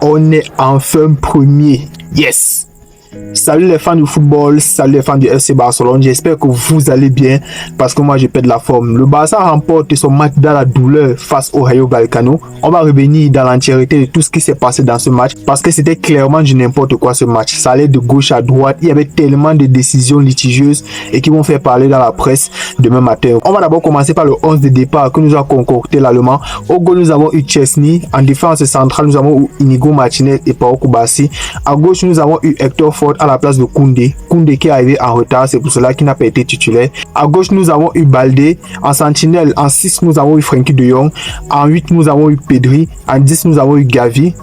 on est enfin premier. Yes! Salut les fans du football, salut les fans du FC Barcelone, j'espère que vous allez bien parce que moi je pète la forme. Le Barça remporte son match dans la douleur face au Rayo Vallecano. On va revenir dans l'entièreté de tout ce qui s'est passé dans ce match parce que c'était clairement du n'importe quoi ce match. Ça allait de gauche à droite, il y avait tellement de décisions litigieuses et qui vont faire parler dans la presse demain matin. On va d'abord commencer par le 11 de départ que nous a concocté l'Allemand. Au goal nous avons eu Chesney, en défense centrale nous avons eu Inigo Martinez et Pau Kubasi. À gauche nous avons eu Hector Ford à la place de Koundé qui est arrivé en retard, c'est pour cela qu'il n'a pas été titulaire. À gauche nous avons eu Baldé, en sentinelle en 6 nous avons eu Frenkie de Jong, en 8 nous avons eu Pedri, en 10 nous avons eu Gavi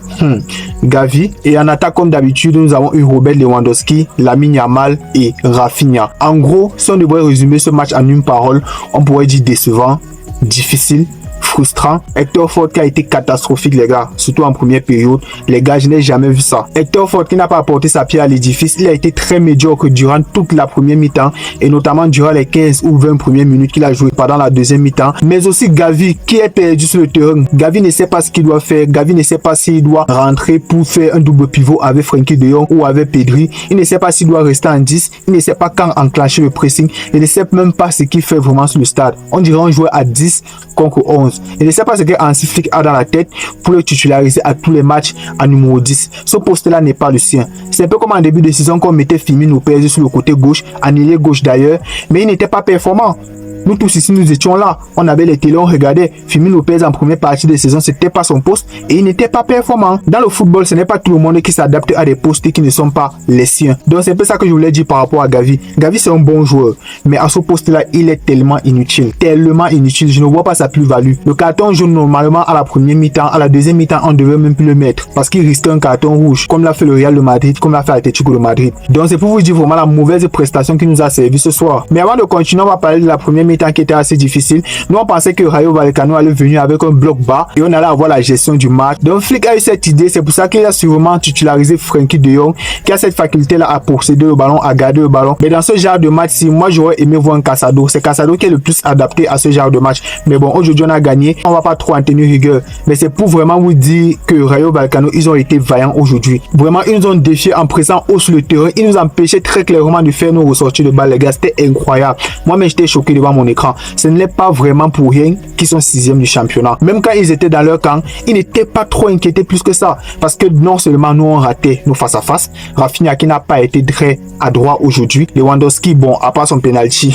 et en attaque comme d'habitude nous avons eu Robert Lewandowski, Lamine Yamal et Rafinha. En gros, si on devrait résumer ce match en une parole, on pourrait dire décevant, difficile, frustrant. Hector Ford qui a été catastrophique les gars, surtout en première période. Les gars, je n'ai jamais vu ça. Hector Ford qui n'a pas apporté sa pierre à l'édifice, il a été très médiocre durant toute la première mi-temps et notamment durant les 15 ou 20 premières minutes qu'il a joué pendant la deuxième mi-temps. Mais aussi Gavi qui est perdu sur le terrain. Gavi ne sait pas ce qu'il doit faire. Gavi ne sait pas s'il doit rentrer pour faire un double pivot avec Frenkie de Jong ou avec Pedri. Il ne sait pas s'il doit rester en 10. Il ne sait pas quand enclencher le pressing. Il ne sait même pas ce qu'il fait vraiment sur le stade. On dirait un joueur à 10 contre 11. Il ne sait pas ce que Hansi Flick a dans la tête pour le titulariser à tous les matchs à numéro 10. Ce poste-là n'est pas le sien. C'est un peu comme en début de saison qu'on mettait Firmino Lopez sur le côté gauche, en ailier gauche d'ailleurs, mais il n'était pas performant. Nous tous ici, nous étions là. On avait les télés, on regardait. Firmino Lopez en première partie de saison, c'était pas son poste et il n'était pas performant. Dans le football, ce n'est pas tout le monde qui s'adapte à des postes qui ne sont pas les siens. Donc c'est un peu ça que je voulais dire par rapport à Gavi. Gavi c'est un bon joueur, mais à ce poste-là, il est tellement inutile. Tellement inutile. Je ne vois pas sa plus-value. Le carton jaune normalement à la première mi-temps, à la deuxième mi-temps, on devait même plus le mettre parce qu'il risquait un carton rouge, comme l'a fait le Real de Madrid, comme l'a fait Atlético de Madrid. Donc c'est pour vous dire vraiment la mauvaise prestation qui nous a servi ce soir. Mais avant de continuer, on va parler de la première mi-temps qui était assez difficile. Nous on pensait que Rayo Vallecano allait venir avec un bloc bas et on allait avoir la gestion du match. Donc Flick a eu cette idée, c'est pour ça qu'il a sûrement titularisé Frenkie de Jong qui a cette faculté là à posséder le ballon, à garder le ballon. Mais dans ce genre de match, si moi j'aurais aimé voir un Casado, c'est Casado qui est le plus adapté à ce genre de match. Mais bon, aujourd'hui on a gagné, on va pas trop en tenir rigueur, mais c'est pour vraiment vous dire que Rayo Vallecano ils ont été vaillants aujourd'hui. Vraiment ils nous ont défié en pressant haut sur le terrain, ils nous empêchaient très clairement de faire nos ressorties de balles les gars, c'était incroyable. Moi-même j'étais choqué devant mon écran. Ce n'est pas vraiment pour rien qu'ils sont 6e du championnat. Même quand ils étaient dans leur camp, ils n'étaient pas trop inquiétés plus que ça. Parce que non seulement nous on raté nos face à face, Rafinha qui n'a pas été très adroit aujourd'hui. Lewandowski, bon, à part son penalty,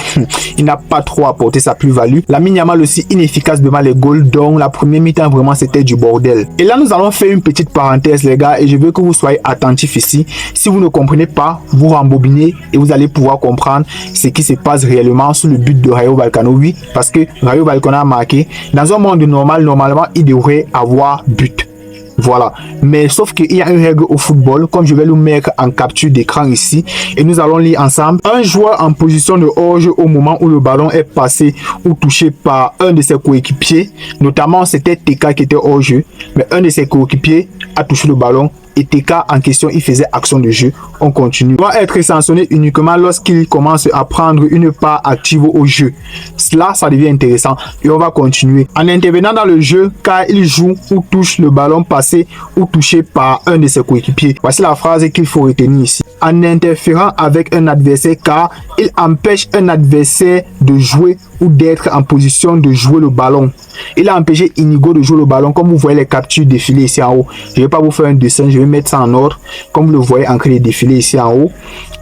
il n'a pas trop apporté sa plus-value. Lamine Yamal aussi inefficace devant les goals. Donc la première mi-temps vraiment c'était du bordel. Et là nous allons faire une petite parenthèse les gars et je veux que vous soyez attentifs ici. Si vous ne comprenez pas, vous rembobinez et vous allez pouvoir comprendre ce qui se passe réellement sur le but de Rayo Vallecano. Oui, parce que Rayo Vallecano a marqué. Dans un monde normal, normalement, il devrait avoir but. Voilà. Mais sauf qu'il y a une règle au football, comme je vais le mettre en capture d'écran ici, et nous allons lire ensemble. Un joueur en position de hors-jeu au moment où le ballon est passé ou touché par un de ses coéquipiers, notamment c'était TK qui était hors-jeu, mais un de ses coéquipiers a touché le ballon. Et TK en question, il faisait action de jeu. On continue. Il doit être sanctionné uniquement lorsqu'il commence à prendre une part active au jeu. Cela, ça devient intéressant. Et on va continuer. En intervenant dans le jeu, car il joue ou touche le ballon passé ou touché par un de ses coéquipiers. Voici la phrase qu'il faut retenir ici. En interférant avec un adversaire, car il empêche un adversaire de jouer ou d'être en position de jouer le ballon. Il a empêché Inigo de jouer le ballon, comme vous voyez les captures défiler ici en haut. Je ne vais pas vous faire un dessin, je vais mettre ça en ordre, comme vous le voyez en train de défiler ici en haut.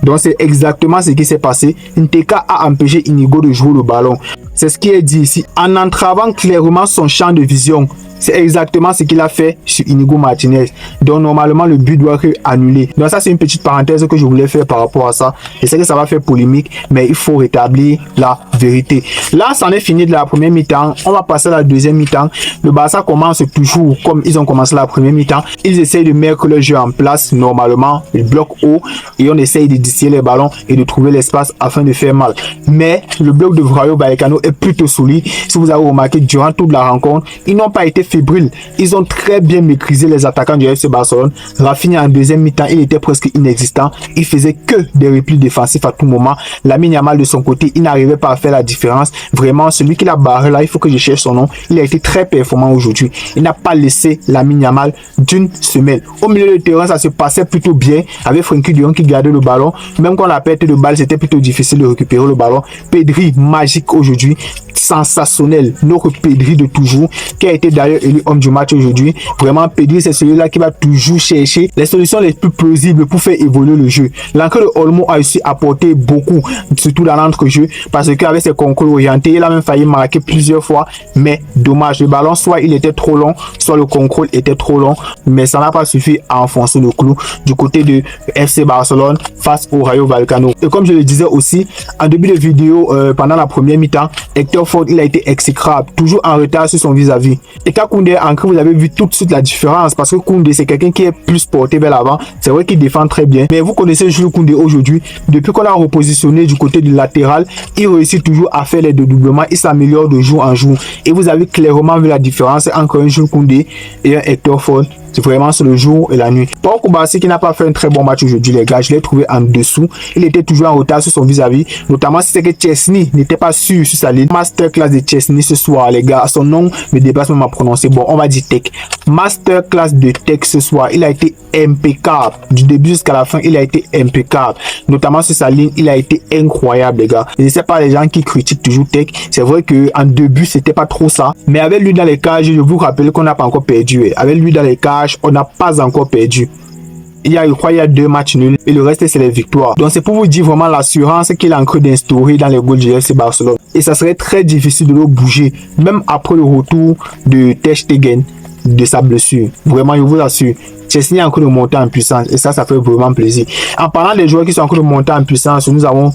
Donc c'est exactement ce qui s'est passé. NTK a empêché Inigo de jouer le ballon. C'est ce qui est dit ici. En entravant clairement son champ de vision. C'est exactement ce qu'il a fait sur Inigo Martinez. Donc normalement le but doit être annulé. Donc ça c'est une petite parenthèse que je voulais faire par rapport à ça. Je sais que ça va faire polémique, mais il faut rétablir la vérité. Là c'en est fini de la première mi-temps. On va passer à la deuxième mi-temps. Le Barça commence toujours comme ils ont commencé la première mi-temps. Ils essayent de mettre le jeu en place normalement. Ils bloquent haut et on essaye de distiller les ballons et de trouver l'espace afin de faire mal. Mais le bloc de Rayo Vallecano est plutôt solide. Si vous avez remarqué durant toute la rencontre, ils n'ont pas été fébrile. Ils ont très bien maîtrisé les attaquants du FC Barcelone. Rafinha en deuxième mi-temps, il était presque inexistant. Il faisait que des replis défensifs à tout moment. Lamine Yamal de son côté, il n'arrivait pas à faire la différence. Vraiment, celui qui l'a barré là, il faut que je cherche son nom. Il a été très performant aujourd'hui. Il n'a pas laissé Lamine Yamal d'une semelle. Au milieu de terrain, ça se passait plutôt bien avec Frenkie de Jong qui gardait le ballon. Même quand la perte de balle, c'était plutôt difficile de récupérer le ballon. Pedri, magique aujourd'hui, sensationnel. Notre Pedri de toujours, qui a été d'ailleurs élu homme du match aujourd'hui. Vraiment, Pedri, c'est celui-là qui va toujours chercher les solutions les plus plausibles pour faire évoluer le jeu. L'entrée de Olmo a aussi apporté beaucoup, surtout dans l'entrejeu, parce qu'avec ses contrôles orientés, il a même failli marquer plusieurs fois, mais dommage, le ballon, soit il était trop long, soit le contrôle était trop long, mais ça n'a pas suffi à enfoncer le clou du côté de FC Barcelone face au Rayo Vallecano. Et comme je le disais aussi, en début de vidéo, pendant la première mi-temps, Hector Ford, il a été exécrable, toujours en retard sur son vis-à-vis. Et quand Koundé est ancré, vous avez vu tout de suite la différence, parce que Koundé, c'est quelqu'un qui est plus porté vers l'avant. C'est vrai qu'il défend très bien, mais vous connaissez Jules Koundé aujourd'hui. Depuis qu'on l'a repositionné du côté du latéral, il réussit toujours à faire les dédoublements, il s'améliore de jour en jour. Et vous avez clairement vu la différence entre un Jules Koundé et un Hector Ford. C'est vraiment sur le jour et la nuit. Pau Koubarsi qui n'a pas fait un très bon match aujourd'hui, les gars. Je l'ai trouvé en dessous. Il était toujours en retard sur son vis-à-vis. Notamment si c'est que Chesney n'était pas sûr sur sa ligne. Masterclass de Chesney ce soir, les gars. Son nom me dépasse même à prononcer. Bon, on va dire Tech. Masterclass de Tech ce soir. Il a été impeccable. Du début jusqu'à la fin, il a été impeccable. Notamment sur sa ligne, il a été incroyable, les gars. Je ne sais pas les gens qui critiquent toujours Tech. C'est vrai qu'en début, c'était pas trop ça. Mais avec lui dans les cages, je vous rappelle qu'on n'a pas encore perdu. Avec lui dans les cages, on n'a pas encore perdu. Il y a 2 matchs nuls et le reste c'est les victoires. Donc c'est pour vous dire vraiment l'assurance qu'il est en train d'instaurer dans les goals du FC Barcelone. Et ça serait très difficile de le bouger, même après le retour de Ter Stegen de sa blessure. Vraiment, je vous assure. Chesney est en train de monter en puissance et ça fait vraiment plaisir. En parlant des joueurs qui sont en train de monter en puissance, nous avons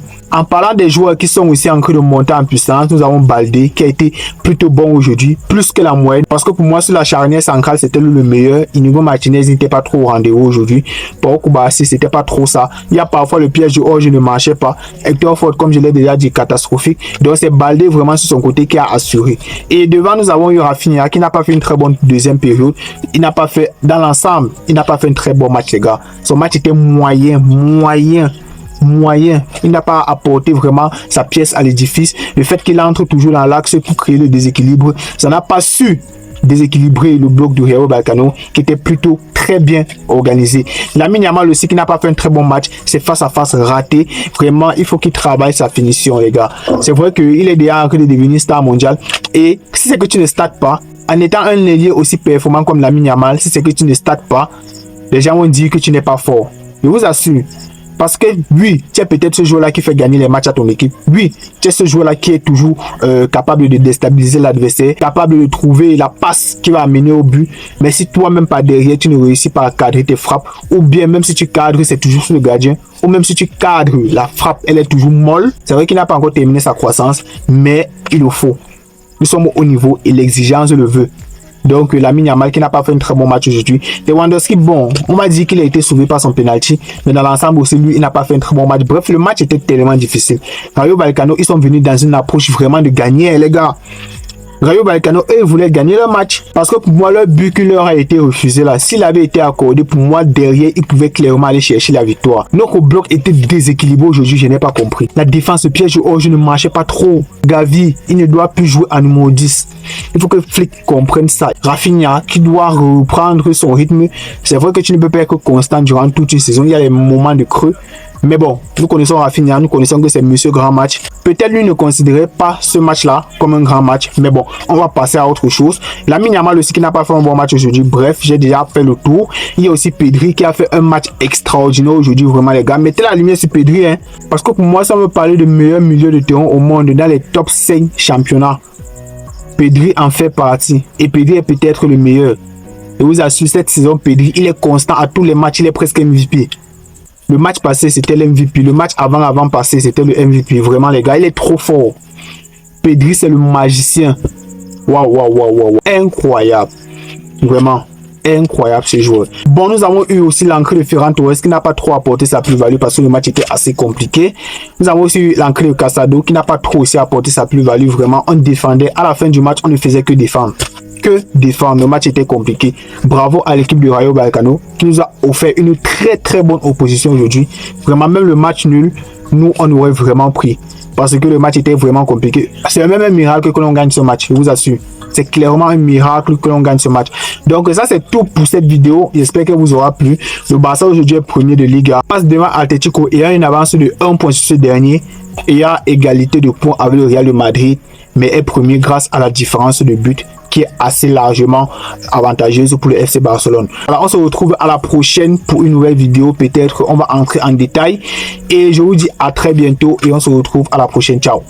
aussi en train de monter en puissance, nous avons Baldé qui a été plutôt bon aujourd'hui, plus que la moyenne. Parce que pour moi, sur la charnière centrale, c'était le meilleur. Inigo Martinez n'était pas trop au rendez-vous aujourd'hui. Pau Koubarsi, c'était pas trop ça. Il y a parfois le piège du hors-jeu ne marchait pas. Hector Ford, comme je l'ai déjà dit, catastrophique. Donc c'est Baldé vraiment sur son côté qui a assuré. Et devant, nous avons eu Rafinha qui n'a pas fait une très bonne deuxième période. Il n'a pas fait, dans l'ensemble, il n'a pas fait un très bon match, les gars. Son match était moyen. Il n'a pas apporté vraiment sa pièce à l'édifice. Le fait qu'il entre toujours dans l'axe pour créer le déséquilibre, ça n'a pas su déséquilibrer le bloc du Rayo Vallecano qui était plutôt très bien organisé. Lamine Yamal aussi qui n'a pas fait un très bon match, c'est face à face raté. Vraiment, il faut qu'il travaille sa finition, les gars. C'est vrai qu'il est déjà en train de devenir star mondial. Et si c'est que tu ne startes pas, en étant un ailier aussi performant comme Lamine Yamal, si c'est que tu ne startes pas, les gens vont dire que tu n'es pas fort. Je vous assure. Parce que oui, tu es peut-être ce joueur-là qui fait gagner les matchs à ton équipe. Oui, tu es ce joueur-là qui est toujours capable de déstabiliser l'adversaire, capable de trouver la passe qui va amener au but. Mais si toi-même par derrière, tu ne réussis pas à cadrer tes frappes, ou bien même si tu cadres, c'est toujours sur le gardien, ou même si tu cadres, la frappe, elle est toujours molle. C'est vrai qu'il n'a pas encore terminé sa croissance, mais il le faut. Nous sommes au haut niveau et l'exigence le veut. Donc Lamine Yamal qui n'a pas fait un très bon match aujourd'hui. Lewandowski, bon, on va dire qu'il a été sauvé par son penalty, mais dans l'ensemble aussi lui, il n'a pas fait un très bon match. Bref, le match était tellement difficile. Rayo Vallecano, ils sont venus dans une approche vraiment de gagner, les gars. Rayo Vallecano, eux, voulaient gagner le match. Parce que pour moi, leur but qui leur a été refusé là, s'il avait été accordé, pour moi, derrière, ils pouvaient clairement aller chercher la victoire. Notre bloc était déséquilibré aujourd'hui, je n'ai pas compris. La défense, le piège je ne marchait pas trop. Gavi, il ne doit plus jouer en numéro 10. Il faut que Flick comprenne ça. Rafinha, qui doit reprendre son rythme. C'est vrai que tu ne peux pas être constant durant toute une saison. Il y a des moments de creux. Mais bon, nous connaissons Rafinha, nous connaissons que c'est monsieur grand match. Peut-être lui ne considérait pas ce match-là comme un grand match. Mais bon, on va passer à autre chose. Lamine Yamal aussi qui n'a pas fait un bon match aujourd'hui. Bref, j'ai déjà fait le tour. Il y a aussi Pedri qui a fait un match extraordinaire aujourd'hui. Vraiment les gars, mettez la lumière sur Pedri. Hein, parce que pour moi, ça me parlait de meilleur milieu de terrain au monde dans les top 5 championnats. Pedri en fait partie. Et Pedri est peut-être le meilleur. Et vous assure, cette saison, Pedri, il est constant à tous les matchs. Il est presque MVP. Le match passé, c'était l'MVP. Le match avant passé, c'était le MVP. Vraiment, les gars, il est trop fort. Pedri, c'est le magicien. Waouh. Incroyable. Vraiment, incroyable ce joueur. Bon, nous avons eu aussi l'entrée de Ferran Torres qui n'a pas trop apporté sa plus-value parce que le match était assez compliqué. Nous avons aussi eu l'entrée de Casado qui n'a pas trop aussi apporté sa plus-value. Vraiment, on défendait. À la fin du match, on ne faisait que défendre. que défendre. Le match était compliqué. Bravo à l'équipe du Rayo Vallecano qui nous a offert une très bonne opposition aujourd'hui. Vraiment, même le match nul, nous, on aurait vraiment pris. Parce que le match était vraiment compliqué. C'est même un miracle que l'on gagne ce match, je vous assure. C'est clairement un miracle que l'on gagne ce match. Donc ça, c'est tout pour cette vidéo. J'espère qu'elle vous aura plu. Le Barça aujourd'hui est premier de Liga. Passe devant Atlético et a une avance de 1 point sur ce dernier. Et a égalité de points avec le Real de Madrid. Mais est premier grâce à la différence de but qui est assez largement avantageuse pour le FC Barcelone. Alors on se retrouve à la prochaine pour une nouvelle vidéo. Peut-être on va entrer en détail. Et je vous dis à très bientôt et on se retrouve à la prochaine. Ciao.